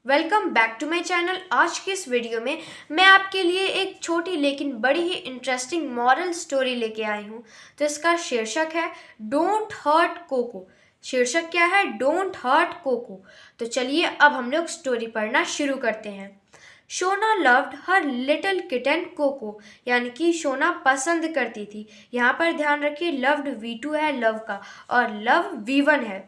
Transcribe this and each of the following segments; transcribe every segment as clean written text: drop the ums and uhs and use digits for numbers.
Welcome back to my channel. आज की इस वीडियो में मैं आपके लिए एक छोटी लेकिन बड़ी ही इंटरेस्टिंग मॉरल स्टोरी लेके आई हूँ। तो इसका शीर्षक है डोंट हर्ट कोको। शीर्षक क्या है? Don't hurt Coco. तो चलिए अब हम लोग स्टोरी पढ़ना शुरू करते हैं। Shona loved her little kitten Coco, यानी कि शोना पसंद करती थी। यहाँ पर ध्यान रखिए, लव्ड V2 है लव का और लव V1 है।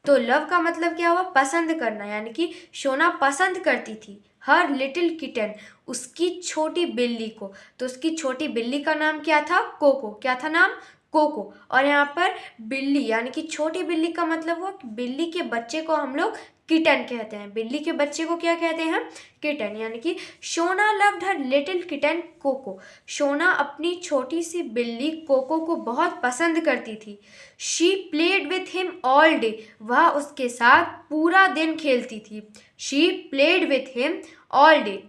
तो लव का मतलब क्या हुआ? पसंद करना, यानी कि शोना पसंद करती थी हर लिटिल किटन, उसकी छोटी बिल्ली को। तो उसकी छोटी बिल्ली का नाम क्या था? कोको। क्या था नाम? कोको। और यहाँ पर बिल्ली यानी कि छोटी बिल्ली का मतलब हुआ कि बिल्ली के बच्चे को हम लोग किटन कहते हैं। बिल्ली के बच्चे को क्या कहते हैं? किटन। यानी कि Shona loved her little kitten Coco. Shona अपनी छोटी सी बिल्ली कोको को बहुत पसंद करती थी। She played with him all day. वह उसके साथ पूरा दिन खेलती थी। She played with him all day.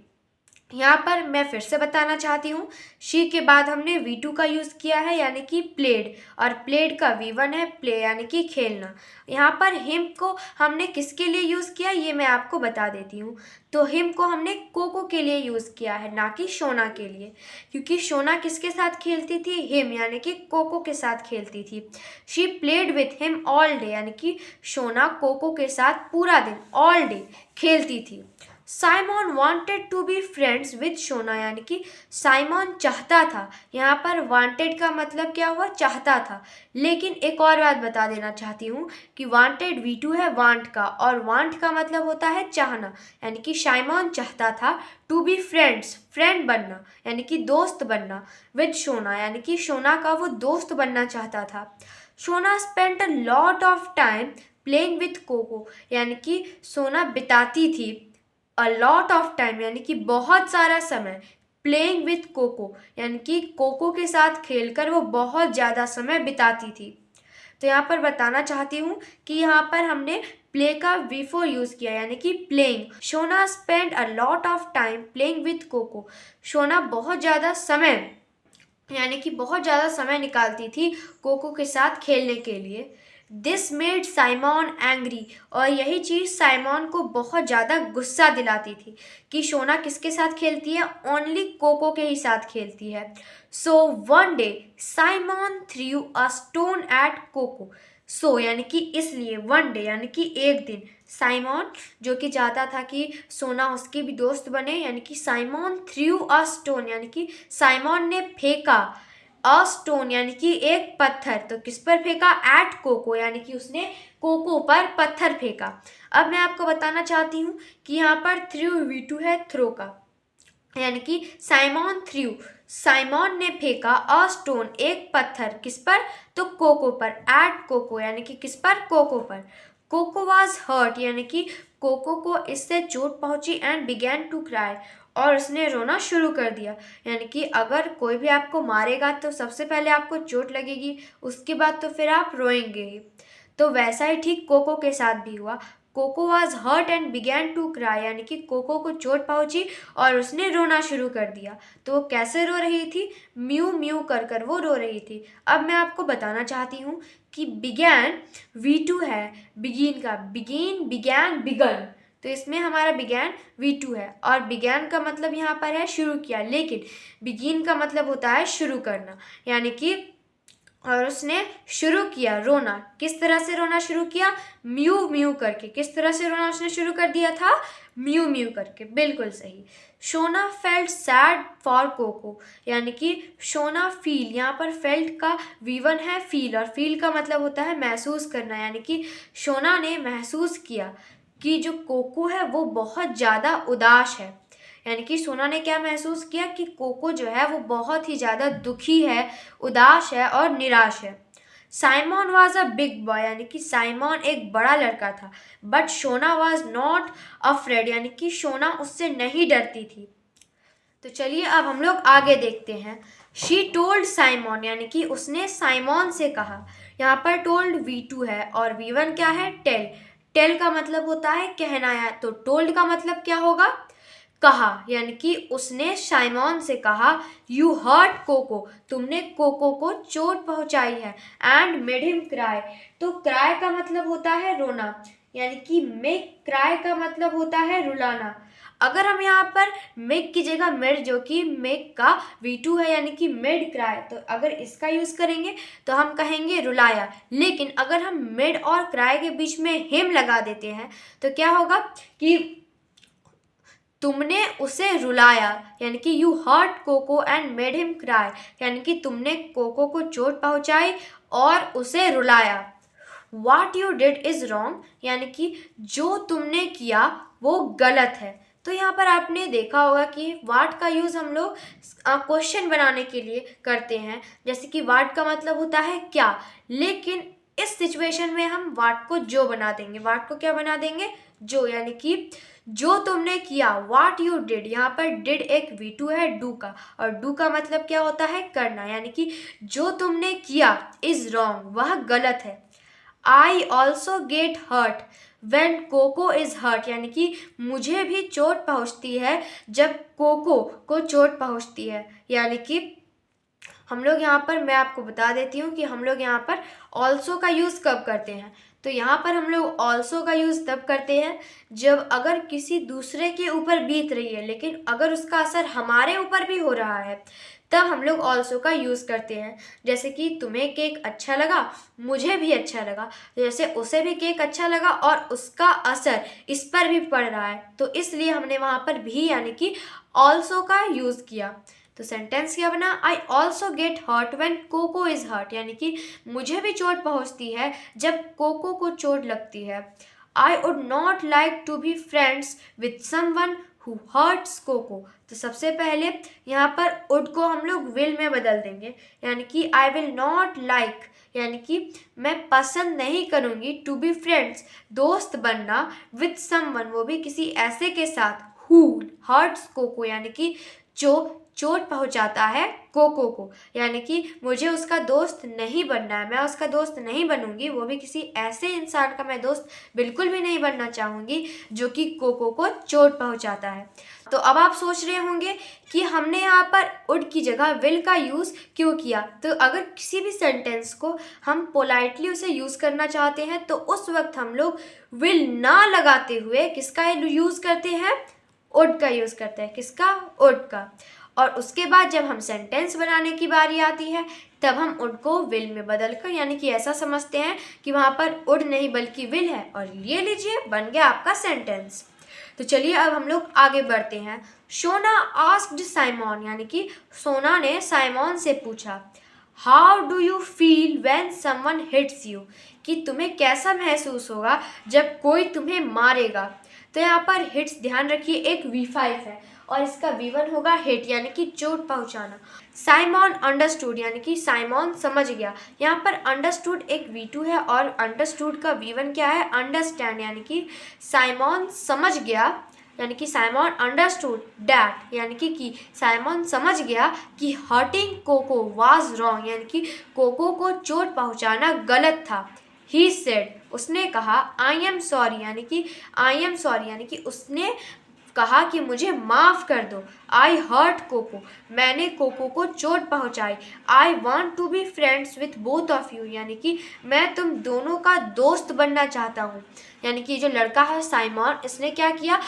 यहाँ पर मैं फिर से बताना चाहती हूँ, शी के बाद हमने V2 का यूज़ किया है यानी कि प्लेड, और प्लेड का V1 है प्ले यानी कि खेलना। यहाँ पर हिम को हमने किसके लिए यूज़ किया ये मैं आपको बता देती हूँ। तो हिम को हमने कोको के लिए यूज़ किया है, ना कि शोना के लिए, क्योंकि शोना किसके साथ खेलती थी? हिम यानी कि कोको के साथ खेलती थी। She played with him all day, यानी कि शोना कोको के साथ पूरा दिन ऑल डे खेलती थी। Simon wanted to be friends with Shona, यानी कि साइमन चाहता था। यहाँ पर वांटेड का मतलब क्या हुआ? चाहता था। लेकिन एक और बात बता देना चाहती हूँ कि वांटेड V2 है वांट का, और वांट का मतलब होता है चाहना। यानी कि साइमन चाहता था टू बी फ्रेंड्स, फ्रेंड बनना यानी कि दोस्त बनना, विद शोना यानी कि शोना का वो दोस्त बनना चाहता था। Shona spent a lot of time playing with Coco, यानी कि सोना बिताती थी अ लॉट ऑफ टाइम यानी कि बहुत सारा समय, प्लेइंग विथ कोको यानी कि कोको के साथ खेलकर वो बहुत ज़्यादा समय बिताती थी। तो यहाँ पर बताना चाहती हूँ कि यहाँ पर हमने प्ले का V4 यूज़ किया यानी कि playing. Shona spend a lot of time playing with Coco. Shona बहुत ज़्यादा समय यानी कि बहुत ज़्यादा समय निकालती थी कोको के साथ खेलने के लिए। दिस मेड साइमन एंग्री, और यही चीज़ साइमन को बहुत ज़्यादा गुस्सा दिलाती थी कि शोना किसके साथ खेलती है? ओनली कोको के ही साथ खेलती है। So one day Simon threw a stone at Coco. So यानी कि इसलिए, वन डे यानी कि एक दिन, साइमन जो कि चाहता था कि सोना उसके भी दोस्त बने, यानी कि साइमन थ्रू अ स्टोन यानी कि साइमन ने फेंका अ स्टोन यानी कि एक पत्थर। तो किस पर फेंका? एट कोको, यानी कि उसने कोको पर पत्थर फेंका। अब मैं आपको बताना चाहती हूँ कि यहाँ पर थ्रू V2 है थ्रो का, यानी कि साइमन थ्रू, साइमन ने फेंका अ स्टोन एक पत्थर, किस पर? तो कोको पर, एट कोको यानी कि किस पर? कोको पर। कोको वाज हर्ट, यानी कि कोको को इससे चोट पहुंची, एंड बिगैन टू क्राई, और उसने रोना शुरू कर दिया। यानी कि अगर कोई भी आपको मारेगा तो सबसे पहले आपको चोट लगेगी, उसके बाद तो फिर आप रोएंगे ही। तो वैसा ही ठीक कोको के साथ भी हुआ। Coco was hurt and began to cry, यानी कि कोको को चोट पहुंची और उसने रोना शुरू कर दिया। तो वो कैसे रो रही थी? म्यू म्यू कर कर वो रो रही थी। अब मैं आपको बताना चाहती हूँ कि बिगैन V2 है बिगिन का, बिगिन बिगैन बिगन, तो इसमें हमारा बिगैन V2 है, और बिगैन का मतलब यहाँ पर है शुरू किया, लेकिन बिगिन का मतलब होता है शुरू करना, यानी कि और उसने शुरू किया रोना। किस तरह से रोना शुरू किया? म्यू म्यू करके। किस तरह से रोना उसने शुरू कर दिया था? म्यू म्यू करके, बिल्कुल सही। Shona felt sad for Coco, यानी कि शोना फील, यहाँ पर फेल्ट का V1 है फील, और फील का मतलब होता है महसूस करना, यानी कि शोना ने महसूस किया कि जो कोको है वो बहुत ज़्यादा उदास है। यानी कि सोना ने क्या महसूस किया कि कोको जो है वो बहुत ही ज़्यादा दुखी है, उदास है और निराश है। Simon was a big boy, यानी कि साइमन एक बड़ा लड़का था, but Shona was not afraid, यानी कि शोना उससे नहीं डरती थी। तो चलिए अब हम लोग आगे देखते हैं। शी टोल्ड साइमन, यानी कि उसने साइमन से कहा। यहाँ पर टोल्ड V2 है और V1 क्या है? टेल। टेल का मतलब होता है कहना है, तो टोल्ड का मतलब क्या होगा? कहा, यानी कि उसने साइमन से कहा यू हर्ट कोको, तुमने कोको को चोट पहुंचाई है, एंड मेड हिम क्राई। तो क्राई का मतलब होता है रोना, यानी कि मेक क्राई का मतलब होता है रुलाना। अगर हम यहाँ पर मेक की जगह मेड, जो कि मेक का V2 है यानी कि मेड क्राई, तो अगर इसका यूज़ करेंगे तो हम कहेंगे रुलाया। लेकिन अगर हम मेड और क्राई के बीच में हिम लगा देते हैं तो क्या होगा कि तुमने उसे रुलाया, यानी कि you hurt Coco and made him cry, यानी कि तुमने कोको को चोट पहुंचाई और उसे रुलाया। What you did is wrong, यानी कि जो तुमने किया वो गलत है। तो यहाँ पर आपने देखा होगा कि वाट का यूज़ हम लोग क्वेश्चन बनाने के लिए करते हैं, जैसे कि वाट का मतलब होता है क्या, लेकिन इस सिचुएशन में हम वाट को जो बना देंगे। वाट को क्या बना देंगे? जो, यानी कि जो तुमने किया, वाट यू डिड। यहाँ पर डिड एक V2 है डू का, और डू का मतलब क्या होता है? करना, यानी कि जो तुमने किया इज रॉन्ग, वह गलत है। I also get hurt when Coco is hurt, यानी कि मुझे भी चोट पहुंचती है जब कोको को चोट पहुंचती है। यानी कि हम लोग यहाँ पर, मैं आपको बता देती हूँ कि हम लोग यहाँ पर ऑल्सो का यूज़ कब करते हैं। तो यहाँ पर हम लोग ऑल्सो का यूज़ तब करते हैं जब अगर किसी दूसरे के ऊपर बीत रही है, लेकिन अगर उसका असर हमारे ऊपर भी हो रहा है, तब हम लोग ऑल्सो का यूज़ करते हैं। जैसे कि तुम्हें केक अच्छा लगा, मुझे भी अच्छा लगा, तो जैसे उसे भी केक अच्छा लगा और उसका असर इस पर भी पड़ रहा है, तो इसलिए हमने वहाँ पर भी यानी कि ऑल्सो का यूज़ किया। तो सेंटेंस क्या बना? I also get hurt when Coco is hurt, यानी कि मुझे भी चोट पहुंचती है जब कोको को चोट लगती है। I would not like to be friends with someone who hurts Coco. तो सबसे पहले यहाँ पर वुड को हम लोग विल में बदल देंगे, यानी कि आई विल नॉट लाइक, यानी कि मैं पसंद नहीं करूँगी, टू बी फ्रेंड्स दोस्त बनना, विथ समवन वो भी किसी ऐसे के साथ, हु हर्ट्स कोको यानी कि जो चोट पहुंचाता है कोको को, यानी कि मुझे उसका दोस्त नहीं बनना है, मैं उसका दोस्त नहीं बनूंगी, वो भी किसी ऐसे इंसान का मैं दोस्त बिल्कुल भी नहीं बनना चाहूँगी जो कि कोको को चोट पहुंचाता है। तो अब आप सोच रहे होंगे कि हमने यहाँ पर वुड की जगह विल का यूज़ क्यों किया। तो अगर किसी भी सेंटेंस को हम पोलाइटली उसे यूज़ करना चाहते हैं तो उस वक्त हम लोग विल ना लगाते हुए किसका यूज़ करते हैं? वुड का यूज़ करते हैं। किसका? वुड का। और उसके बाद जब हम सेंटेंस बनाने की बारी आती है तब हम वुड को विल में बदलकर, यानी कि ऐसा समझते हैं कि वहाँ पर वुड नहीं बल्कि विल है, और ये लीजिए बन गया आपका सेंटेंस। तो चलिए अब हम लोग आगे बढ़ते हैं। सोना आस्क्ड साइमन, यानी कि सोना ने साइमन से पूछा, how do you feel when someone hits you, कि तुम्हें कैसा महसूस होगा जब कोई तुम्हें मारेगा। तो यहाँ पर हिट्स ध्यान रखिए एक V5 है और इसका V1 होगा हिट, यानी कि चोट पहुंचाना। साइमन अंडरस्टूड, यानी कि साइमन समझ गया। यहाँ पर अंडरस्टूड एक V2 है और अंडरस्टूड का V1 क्या है? अंडरस्टैंड, यानी कि साइमन समझ गया, यानी कि साइमन अंडरस्टूड डैट, यानी कि साइमन समझ गया कि हर्टिंग कोको वाज रॉन्ग, यानी कि कोको को चोट पहुंचाना गलत था। ही सेड, उसने कहा, आई एम सॉरी, यानी कि आई एम सॉरी, यानी कि उसने कहा कि मुझे माफ़ कर दो। आई हर्ट कोको, मैंने कोको को चोट पहुंचाई। I want to be friends with both of you, यानी कि मैं तुम दोनों का दोस्त बनना चाहता हूँ। यानी कि जो लड़का है साइमन, इसने क्या किया?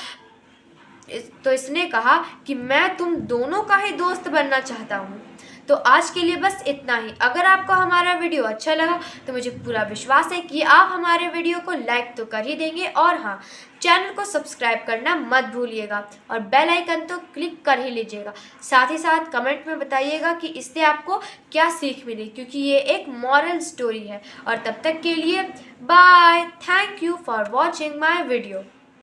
तो इसने कहा कि मैं तुम दोनों का ही दोस्त बनना चाहता हूँ। तो आज के लिए बस इतना ही। अगर आपको हमारा वीडियो अच्छा लगा तो मुझे पूरा विश्वास है कि आप हमारे वीडियो को लाइक तो कर ही देंगे, और हाँ, चैनल को सब्सक्राइब करना मत भूलिएगा और बेल आइकन तो क्लिक कर ही लीजिएगा। साथ ही साथ कमेंट में बताइएगा कि इससे आपको क्या सीख मिली, क्योंकि ये एक मॉरल स्टोरी है। और तब तक के लिए bye, thank you for watching my video.